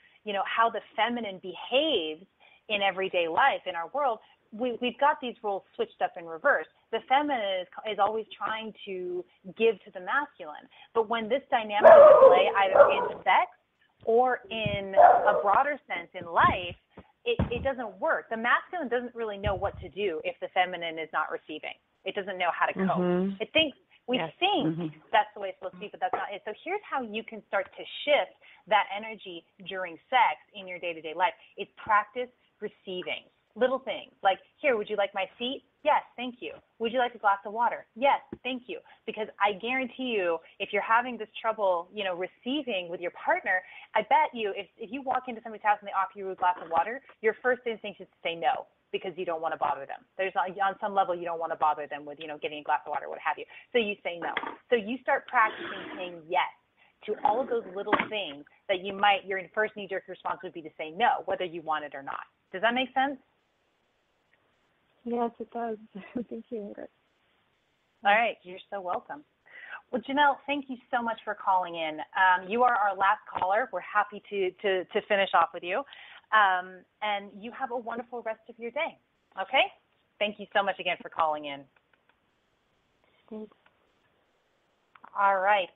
how the feminine behaves in everyday life in our world, we've got these roles switched up in reverse. The feminine is always trying to give to the masculine. But when this dynamic is at play either in sex or in a broader sense in life, it doesn't work. The masculine doesn't really know what to do if the feminine is not receiving. It doesn't know how to cope. Mm-hmm. It thinks that's the way it's supposed to be, but that's not it. So here's how you can start to shift that energy during sex in your day-to-day life. It's practice receiving. Little things like, here, would you like my seat? Yes, thank you. Would you like a glass of water? Yes, thank you. Because I guarantee you, if you're having this trouble, receiving with your partner, I bet you if you walk into somebody's house and they offer you a glass of water, your first instinct is to say no because you don't want to bother them. On some level, you don't want to bother them with, getting a glass of water, what have you. So you say no. So you start practicing saying yes to all of those little things that your first knee-jerk response would be to say no, whether you want it or not. Does that make sense? Yes, it does. Thank you, Ingrid. All right. You're so welcome. Well, Janelle, thank you so much for calling in. You are our last caller. We're happy to finish off with you. And you have a wonderful rest of your day. Okay? Thank you so much again for calling in. Thanks. All right.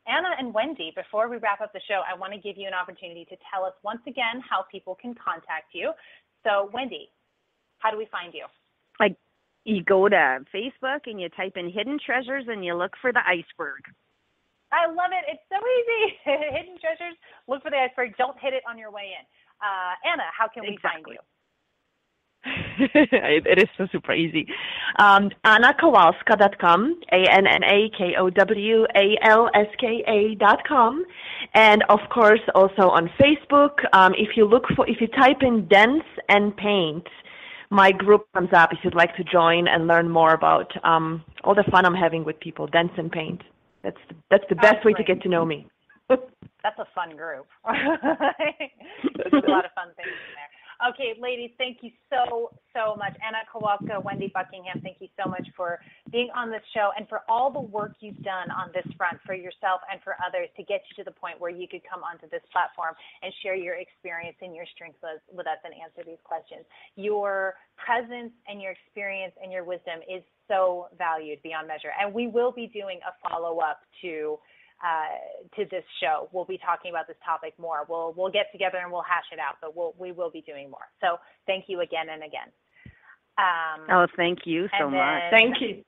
Anna and Wendy, before we wrap up the show, I want to give you an opportunity to tell us once again how people can contact you. So, Wendy, how do we find you? You go to Facebook and you type in Hidden Treasures and you look for the iceberg. I love it. It's so easy. Hidden Treasures, look for the iceberg. Don't hit it on your way in. Anna, how can we find you? It is so super easy. AnnaKowalska.com, AnnaKowalska.com, and of course also on Facebook. If you type in Dance and Paint, my group comes up if you'd like to join and learn more about all the fun I'm having with people. Dance and Paint. That's the best way to get to know me. That's a fun group. There's a lot of fun things in there. Okay, ladies, thank you so much. Anna Kowalska, Wendy Buckingham, thank you so much for being on this show and for all the work you've done on this front for yourself and for others to get you to the point where you could come onto this platform and share your experience and your strengths with us and answer these questions. Your presence and your experience and your wisdom is so valued beyond measure. And we will be doing a follow-up to this show. We'll be talking about this topic more. We'll get together and we'll hash it out, but we will be doing more. So thank you again and again. Thank you so much. Thank you.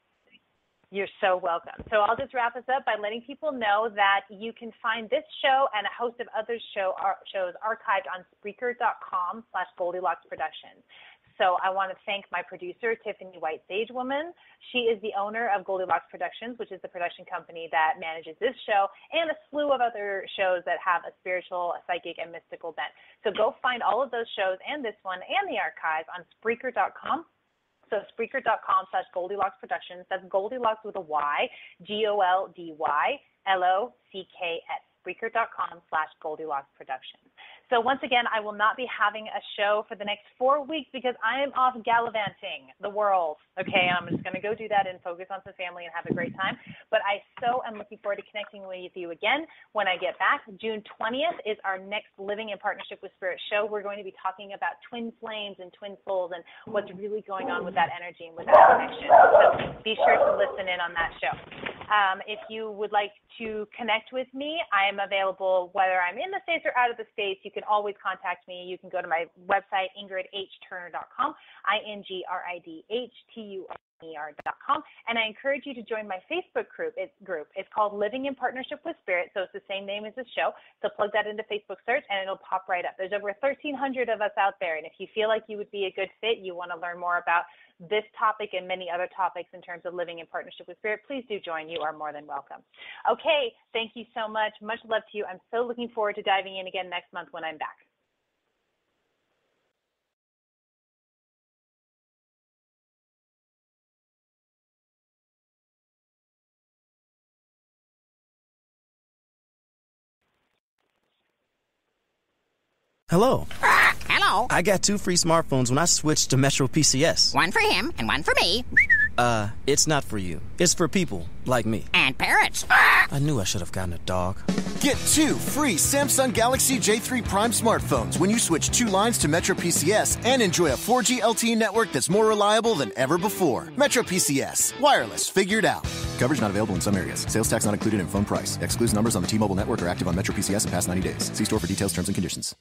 You're so welcome. So I'll just wrap this up by letting people know that you can find this show and a host of other shows archived on Spreaker.com/Goldilocks Productions. So I want to thank my producer, Tiffany White Sagewoman. She is the owner of Goldilocks Productions, which is the production company that manages this show and a slew of other shows that have a spiritual, a psychic, and mystical bent. So go find all of those shows and this one and the archives on Spreaker.com So Spreaker.com/Goldilocks Productions. That's Goldilocks with a Y, GOLDYLOCKS. Spreaker.com/Goldilocks Productions. So once again, I will not be having a show for the next 4 weeks because I am off gallivanting the world. Okay, I'm just going to go do that and focus on some family and have a great time. But I so am looking forward to connecting with you again when I get back. June 20th is our next Living in Partnership with Spirit show. We're going to be talking about twin flames and twin souls and what's really going on with that energy and with that connection. So be sure to listen in on that show. If you would like to connect with me, I am available whether I'm in the States or out of the States. You can always contact me. You can go to my website, ingridhturner.com, INGRIDHTURNER.com, and I encourage you to join my Facebook group. It's called Living in Partnership with Spirit, so it's the same name as the show. So plug that into Facebook search, and it'll pop right up. There's over 1,300 of us out there, and if you feel like you would be a good fit, you want to learn more about this topic and many other topics in terms of living in partnership with Spirit, please do join. You are more than welcome. Okay, thank you so much. Much love to you. I'm so looking forward to diving in again next month when I'm back. Hello. Hello. I got 2 free smartphones when I switched to Metro PCS. One for him and one for me. It's not for you. It's for people like me. And parrots. I knew I should have gotten a dog. Get 2 free Samsung Galaxy J3 Prime smartphones when you switch 2 lines to Metro PCS and enjoy a 4G LTE network that's more reliable than ever before. Metro PCS. Wireless figured out. Coverage not available in some areas. Sales tax not included in phone price. Excludes numbers on the T-Mobile network or active on Metro PCS in past 90 days. See store for details, terms, and conditions.